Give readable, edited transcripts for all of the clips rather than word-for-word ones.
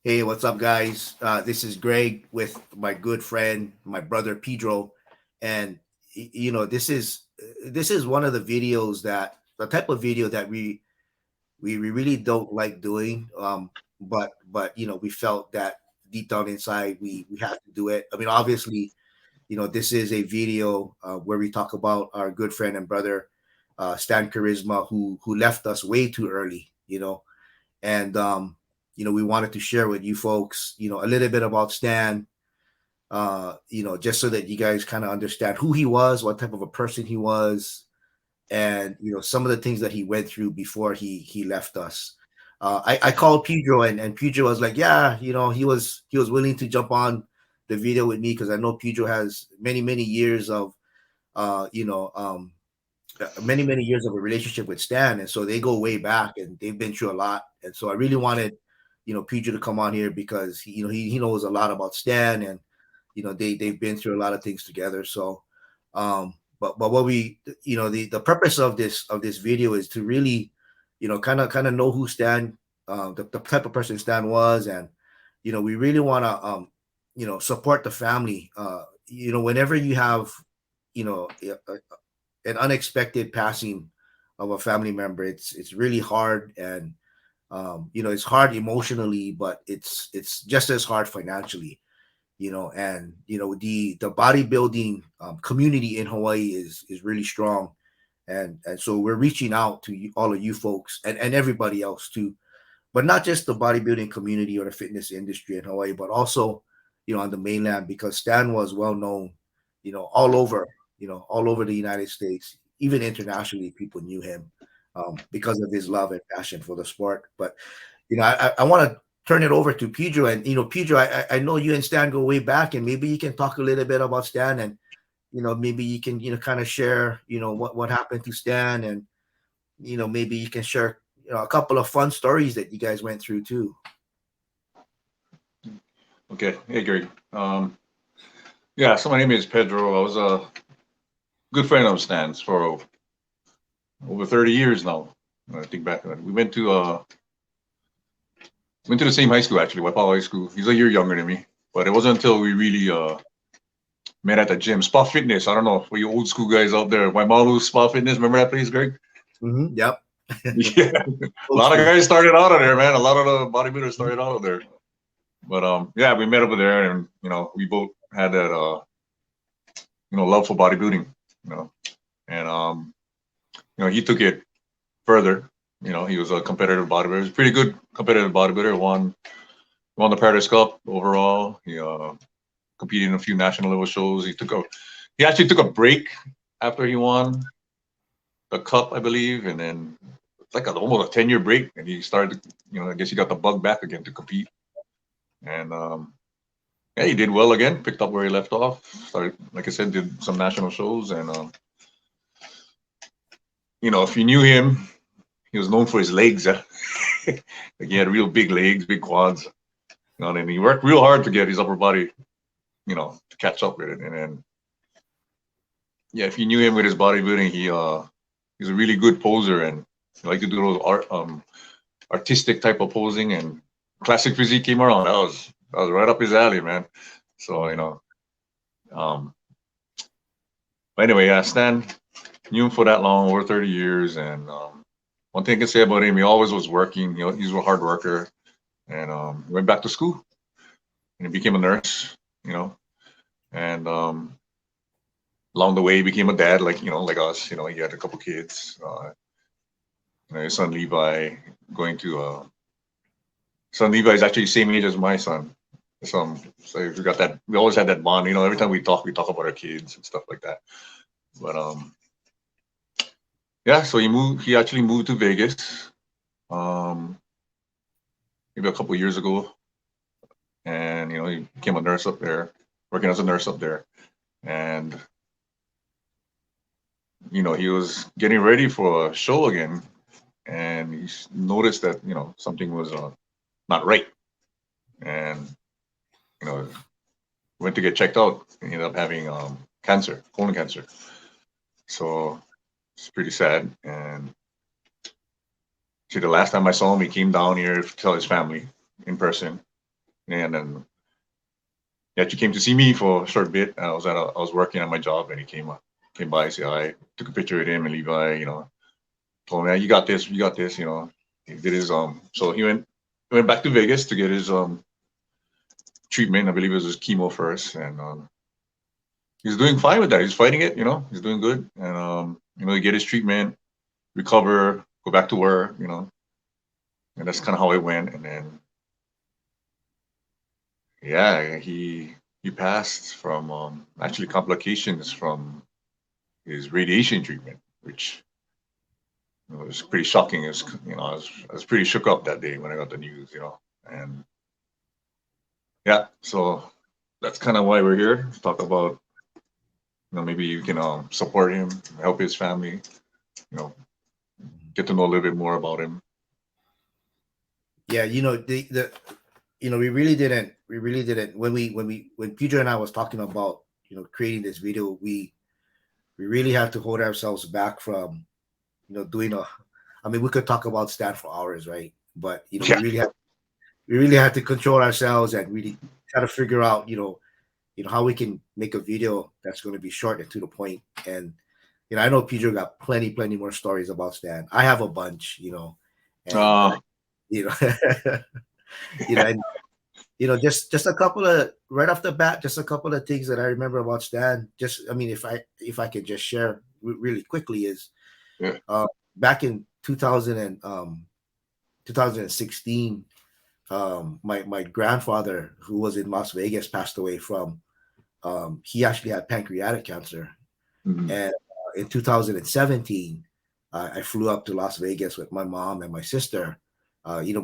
Hey, what's up, guys? This is Greg with my good friend, my brother Pedro, and this is one of the videos that the type of video that we really don't like doing. But we felt that deep down inside we have to do it. I mean, obviously, this is a video where we talk about our good friend and brother, Stan Charisma, who left us way too early. And we wanted to share with you folks, a little bit about Stan, just so that you guys kind of understand who he was, what type of a person he was, and some of the things that he went through before he left us. I called Pedro, and Pedro was like, yeah, he was willing to jump on the video with me because I know Pedro has many years of uh, you know um, many years of a relationship with Stan, and so they go way back, and they've been through a lot. And so I really wanted, Pedro to come on here because he knows a lot about Stan, and they've been through a lot of things together. So, but what we the purpose of this video is to really, kind of know who Stan, the type of person Stan was, and we really want to support the family. Whenever you have you know an unexpected passing of a family member, it's really hard, and it's hard emotionally, but it's just as hard financially. And the bodybuilding community in Hawaii is really strong, and so we're reaching out to all of you folks, and everybody else too, but not just the bodybuilding community or the fitness industry in Hawaii, but also on the mainland, because Stan was well known, all over, all over the United States, even internationally. People knew him because of his love and passion for the sport. But I want to turn it over to Pedro, and Pedro, I know you and Stan go way back, and maybe you can talk a little bit about Stan, and maybe you can kind of share what happened to Stan, and maybe you can share a couple of fun stories that you guys went through too. Okay. Hey, Greg. Yeah, so my name is Pedro. I was a good friend of Stan's for over 30 years now. When I think back, we went to the same high school actually, WAIPAHU High School. He's a year younger than me, but it wasn't until we really met at the gym, Spa Fitness. I don't know for you old school guys out there, Waimalu Spa Fitness. Remember that place, Greg? Yep. Yeah, a Old lot of school. guys started out of there, man. A lot of the bodybuilders started out of there. But yeah, we met over there, and we both had that love for bodybuilding, you know, and he took it further. He was a competitive bodybuilder. He was a pretty good competitive bodybuilder. Won the Paris Cup overall. He competed in a few national level shows. He actually took a break after he won the cup, I believe, and then it's like almost a 10-year break. And he started, I guess he got the bug back again to compete. And yeah, he did well again. Picked up where he left off. Started, like I said, did some national shows, and if you knew him, he was known for his legs. Like he had real big legs, big quads. And he worked real hard to get his upper body, to catch up with it. And then, yeah, if you knew him with his bodybuilding, he's a really good poser, and he liked to do those artistic type of posing. And classic physique came around. That was right up his alley, man. So um, but anyway, yeah, Stan knew him for that long, over 30 years, and one thing I can say about him, he always was working. He's a hard worker, and he went back to school and he became a nurse. You know, and along the way he became a dad, like us. He had a couple kids. His son Levi going to son Levi is actually the same age as my son. So we got that. We always had that bond. Every time we talk about our kids and stuff like that. But yeah. So he actually moved to Vegas. Um, maybe a couple years ago, and he became a nurse up there, working as a nurse up there, and he was getting ready for a show again, and he noticed that something was not right, and you know went to get checked out. He ended up having cancer, colon cancer. So it's pretty sad. And see, the last time I saw him, he came down here to tell his family in person. And then he actually came to see me for a short bit. I was working on my job, and he came by, say hi, took a picture with him and Levi. Told me, you got this, you got this. He did his So he went back to Vegas to get his treatment. I believe it was his chemo first, and he's doing fine with that. He's fighting it. He's doing good, and he get his treatment, recover, go back to work. And that's kind of how it went. And then yeah, he passed from actually complications from his radiation treatment, which was pretty shocking. I was pretty shook up that day when I got the news. And yeah, so that's kind of why we're here to talk about. Maybe you can support him, help his family. Get to know a little bit more about him. Yeah, we really didn't when Pedro and I was talking about creating this video, we really had to hold ourselves back from doing we could talk about Stan for hours, right? But Yeah. we really had to control ourselves and really try to figure out how we can make a video that's going to be short and to the point. And I know Pedro got plenty more stories about Stan. I have a bunch, and you know and just a couple of right off the bat, just a couple of things that I remember about Stan. If I could just share really quickly is back in 2016, my grandfather, who was in Las Vegas, passed away from he actually had pancreatic cancer. Mm-hmm. And in 2017, I flew up to Las Vegas with my mom and my sister,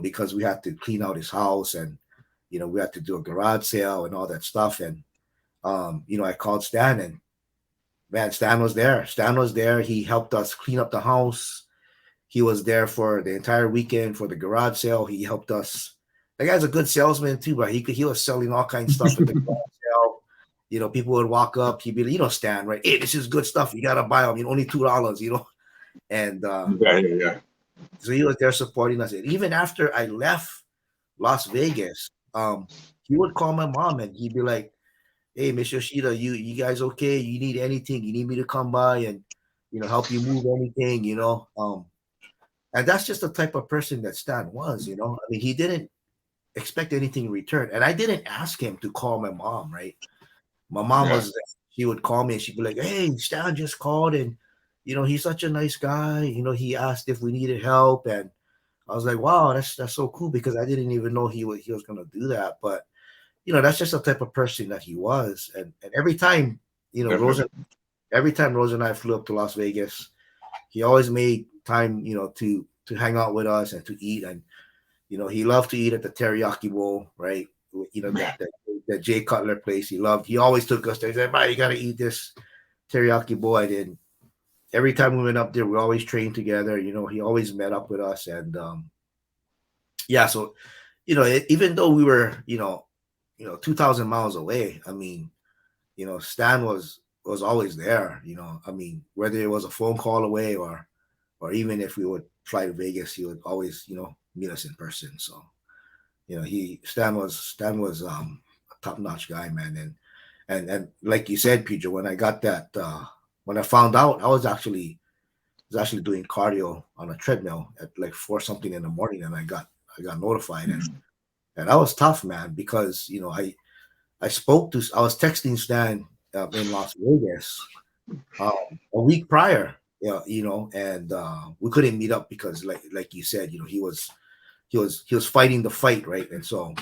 because we had to clean out his house, and we had to do a garage sale and all that stuff. And I called Stan, and man, Stan was there. He helped us clean up the house. He was there for the entire weekend for the garage sale. He helped us. That guy's a good salesman too, but he was selling all kinds of stuff at the garage sale. People would walk up. He'd be Stan, right? Hey, this is good stuff. You gotta buy them. Only $2. And Yeah. so he was there supporting us. And even after I left Las Vegas, he would call my mom and he'd be like, "Hey, Miss Yoshida, you guys okay? You need anything? You need me to come by and help you move anything? And that's just the type of person that Stan was. He didn't expect anything in return, and I didn't ask him to call my mom. Right? My mom she would call me and she'd be like, "Hey, Stan just called, and he's such a nice guy. He asked if we needed help." And I was like, "Wow, that's so cool," because I didn't even know he was gonna do that. But that's just the type of person that he was. And every time, every time Rose and I flew up to Las Vegas, he always made time, to hang out with us and to eat. And he loved to eat at the Teriyaki Bowl, right? That Jay Cutler place. He always took us there. He said, "Man, you gotta eat this Teriyaki Bowl." I did. Every time we went up there, we always trained together. He always met up with us. And so even though we were 2,000 miles away, Stan was always there. Whether it was a phone call away or even if we would fly to Vegas, he would always meet us in person. So Stan was a top-notch guy, man. And like you said, Pedro, when I got that when I found out, I was actually doing cardio on a treadmill at like 4 something in the morning, and I got notified. And that was tough, man, because I was texting Stan in Las Vegas a week prior, and we couldn't meet up because like you said, he was fighting the fight, right? And so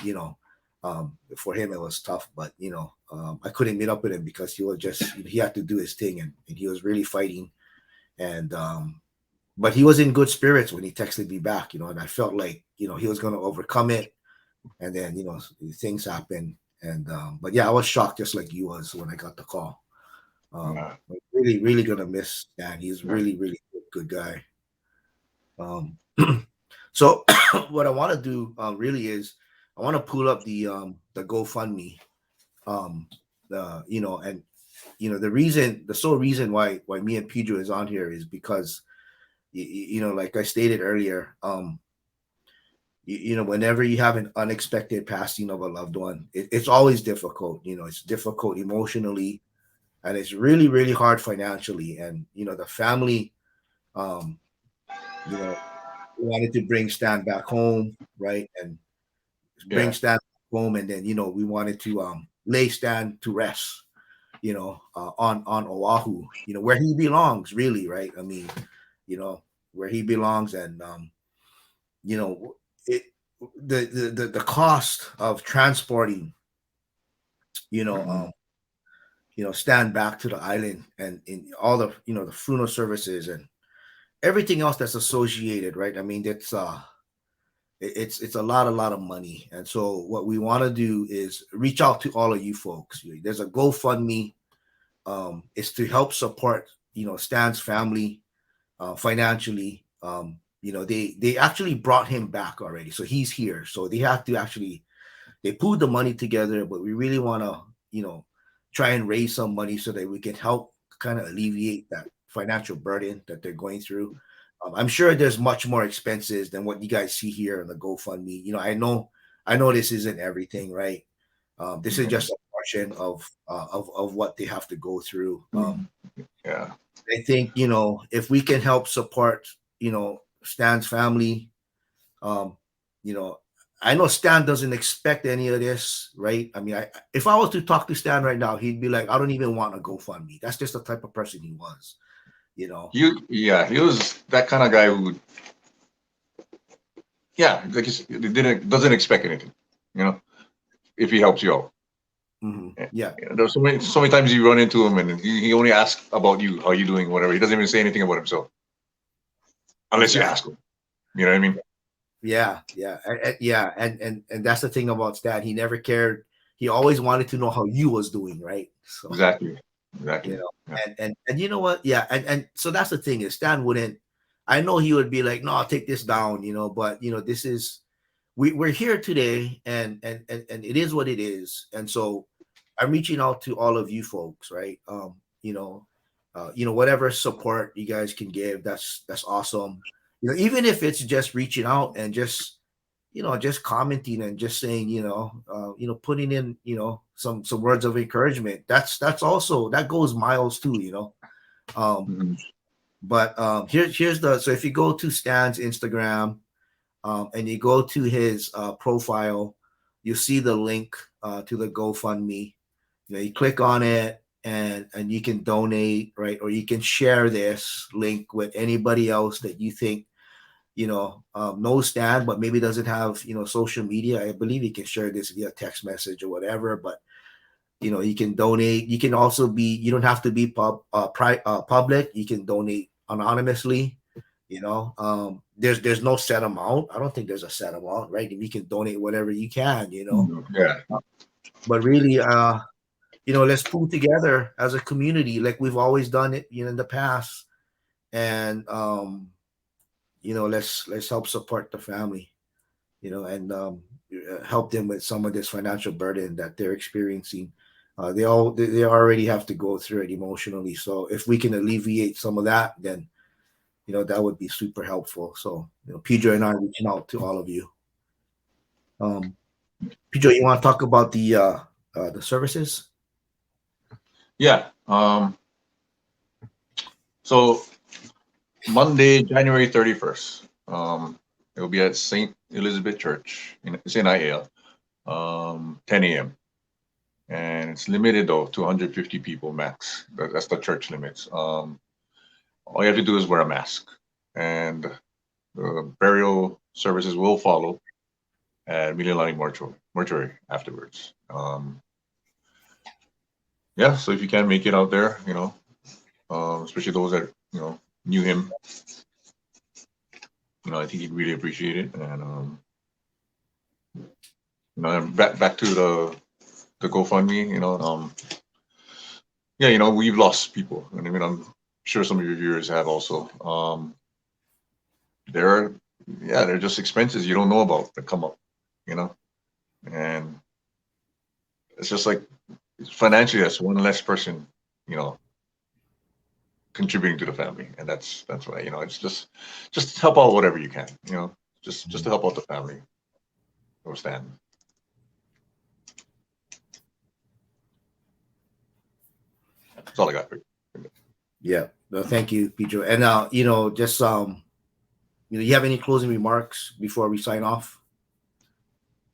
for him it was tough, but I couldn't meet up with him because he had to do his thing, and he was really fighting. And but he was in good spirits when he texted me back, and I felt like he was going to overcome it. And then things happen. And but yeah, I was shocked just like you was when I got the call. Really, really gonna miss Dan. He's really, really good guy. So what I want to do really is I want to pull up the GoFundMe. And the sole reason why me and Pedro is on here is because like I stated earlier, you know, whenever you have an unexpected passing of a loved one, it's always difficult. You know, it's difficult emotionally, and it's really, really hard financially. And you know, the family, um, you know, wanted to bring Stan back home, right, and bring Yeah. Stan back home, and then you know, we wanted to lay Stan to rest, you know, on Oahu, you know, where he belongs, really, right? I mean, you know, where he belongs, and you know, it the cost of transporting, you know, Mhm. Stan back to the island, and in all the, you know, the funeral services and everything else that's associated, right? I mean, it's a lot of money, and so what we want to do is reach out to all of you folks. There's a GoFundMe. It's to help support, you know, Stan's family financially. You know, they actually brought him back already, so he's here. So they have to actually they pulled the money together, but we really want to, you know, try and raise some money so that we can help kind of alleviate that financial burden that they're going through. I'm sure there's much more expenses than what you guys see here in the GoFundMe. You know, I know this isn't everything, right? This is Mhm. just a portion of what they have to go through. Yeah. I think, you know, if we can help support, you know, Stan's family, um, you know, I know Stan doesn't expect any of this, right? I mean, if I was to talk to Stan right now, he'd be like, I don't even want to go fund me. That's just the type of person he was, you know. He was that kind of guy who would, yeah, like doesn't expect anything, you know, if he helps you out. Yeah. Yeah, There's so many times you run into him and he only asks about you, how you doing, whatever. He doesn't even say anything about himself unless you exactly. ask him. You know what I mean? Yeah, and that's the thing about Stan. He never cared. He always wanted to know how you was doing, right? So, Exactly. you Exactly. know, Yeah. and you know what? Yeah, and so that's the thing is Stan wouldn't. I know he would be like, no, I'll take this down, you know, but you know, this is we're here today, and it is what it is. And so I'm reaching out to all of you folks, right? You know, whatever support you guys can give, that's awesome. You know, even if it's just reaching out and just, you know, just commenting and just saying, you know, putting in, you know, some words of encouragement. That's also that goes miles too, you know. Um, Mhm. but here's the so if you go to Stan's Instagram, and you go to his profile, you see the link to the GoFundMe. You know, you click on it, and you can donate, right? Or you can share this link with anybody else that you think, you know, knows Stan, but maybe doesn't have, you know, social media. I believe you can share this via text message or whatever. But you know, you can donate. You can also be. You don't have to be public. You can donate anonymously. You know, there's no set amount. I don't think there's a set amount, right? You can donate whatever you can. You know, Mhm. Yeah. but really, you know, let's pull together as a community, like we've always done it, you know, in the past, and you know, let's help support the family, you know, and help them with some of this financial burden that they're experiencing. They already have to go through it emotionally. So if we can alleviate some of that, then you know that would be super helpful. So you know, Pedro and I are reaching out to all of you. Um, Pedro, you want to talk about the services? Yeah. So Monday, January 31st, it will be at St. Elizabeth Church in St. Ia, 10 a.m. And it's limited though to 150 people max. That's the church limits. All you have to do is wear a mask, and the burial services will follow at Mililani Mortuary afterwards. Yeah, so if you can make it out there, especially those that knew him, I think he'd really appreciate it. And and back to the GoFundMe, yeah, we've lost people, and I mean, I'm sure some of your viewers have also. There are, yeah, they're just expenses you don't know about that come up, you know, and it's just like financially, that's one less person, you know, contributing to the family, and that's why it's just help out whatever you can, just to help out the family. Or Stan. That's all I got for you. Yeah. No, thank you, Pedro. And just you have any closing remarks before we sign off?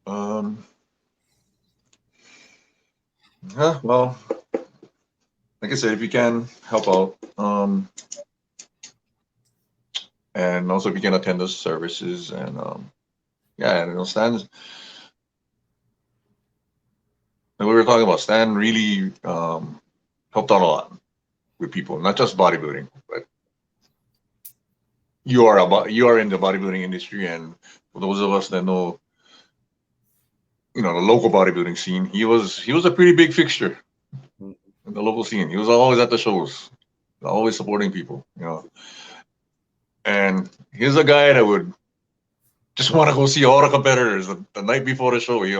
Well, like I said, if you can help out, and also if you can attend those services, and Stan. And we were talking about Stan really helped out a lot with people, not just bodybuilding, but you are in the bodybuilding industry, and for those of us that know, the local bodybuilding scene, he was a pretty big fixture in the local scene. He was always at the shows, always supporting people, And he's a guy that would just want to go see all the competitors the night before the show. He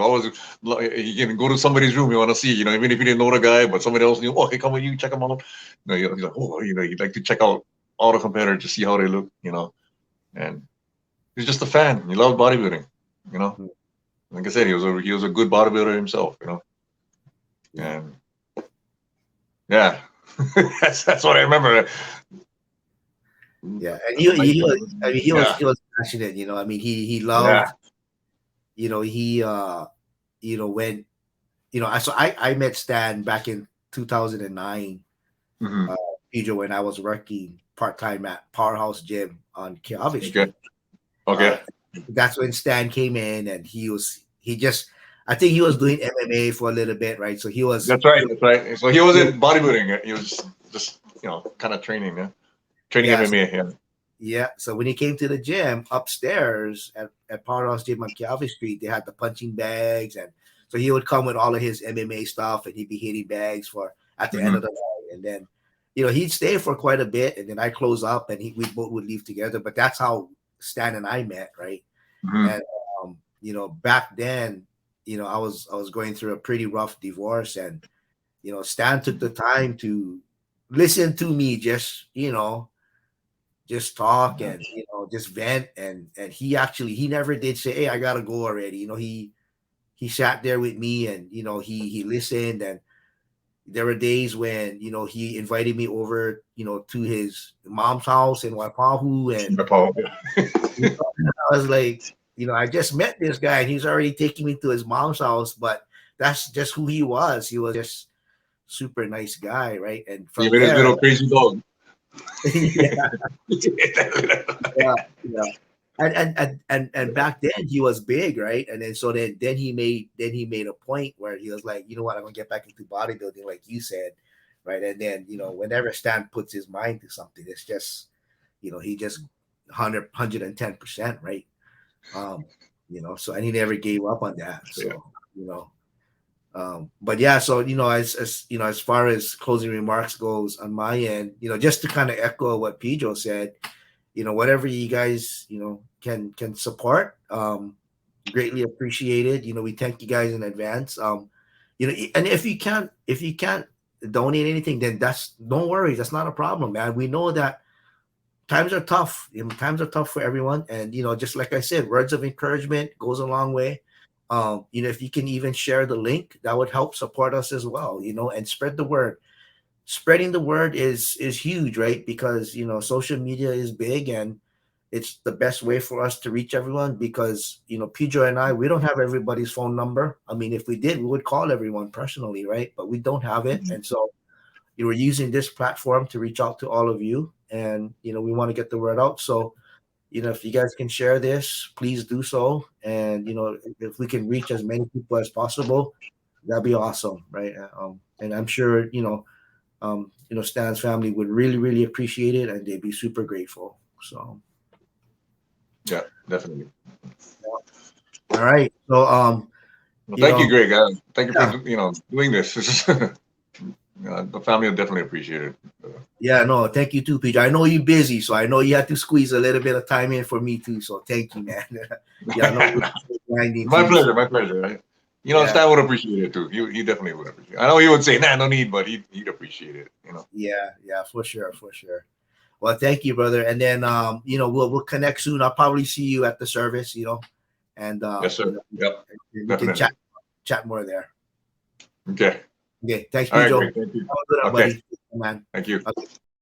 can go to somebody's room you want to see, even if he didn't know the guy, but somebody else knew. Oh, hey, come with you, check him out. He's like, oh, he'd like to check out all the competitors to see how they look, And he's just a fan. He loved bodybuilding, Like I said, he was a good bodybuilder himself, And yeah, that's what I remember. Yeah, and he was passionate. He loved. When I met Stan back in 2009, Pedro, when I was working part-time at Powerhouse Gym on Kiawe Street. Okay. That's when Stan came in, and I think he was doing MMA for a little bit, right? So he was. That's right. So he wasn't bodybuilding. He was just kind of training, training MMA. Yeah. Yeah. So when he came to the gym upstairs at Powerhouse Gym on Kiawe Street, they had the punching bags, and so he would come with all of his MMA stuff, and he'd be hitting bags for at the end of the night, and then he'd stay for quite a bit, and then I close up, and we both would leave together. But that's how Stan and I met, right? And back then, I was going through a pretty rough divorce, and Stan took the time to listen to me, just talk and just vent, and he never did say, "Hey, I gotta go already." He sat there with me, and he listened, and there were days when he invited me over to his mom's house in WAIPAHU, and I was like, I just met this guy, and he's already taking me to his mom's house, but that's just who he was. He was just super nice guy, right? And from there, his little crazy dog. yeah. And back then he was big, right? And then he made a point where he was like, you know what, I'm gonna get back into bodybuilding, like you said, right? And then whenever Stan puts his mind to something, it's just he just 110%, right? So, and he never gave up on that. So but yeah, so as far as closing remarks goes on my end, just to kind of echo what Pedro said, whatever you guys can support, greatly appreciated. We thank you guys in advance. And if you can't donate anything, then don't worry, that's not a problem, man. We know that times are tough. Times are tough for everyone, and just like I said, words of encouragement goes a long way. If you can even share the link, that would help support us as well, and spread the word. Spreading the word is huge, right? Because social media is big, and it's the best way for us to reach everyone, because Pedro and I, we don't have everybody's phone number. I mean, if we did, we would call everyone personally, right? But we don't have it. And so we're using this platform to reach out to all of you, and we want to get the word out. So if you guys can share this, please do so. And if we can reach as many people as possible, that'd be awesome, right? And I'm sure Stan's family would really, really appreciate it, and they'd be super grateful. So yeah, definitely. All right. So well, thank you, Greg. Thank you for doing this. The family will definitely appreciate it. Yeah, no, thank you too, Pedro. I know you're busy, so I know you had to squeeze a little bit of time in for me too. So thank you, man. My pleasure. My pleasure. Stan would appreciate it too. He definitely would appreciate it. I know he would say, "Nah, no need," but he'd appreciate it. Yeah, for sure. Well, thank you, brother. And then we'll connect soon. I'll probably see you at the service, and Yes, sir. Yep. we can Definitely. chat more there. Okay. Okay, thanks, All right, Pedro. great. Thank you. Have a good one, Okay. buddy, man. Thank you. Okay.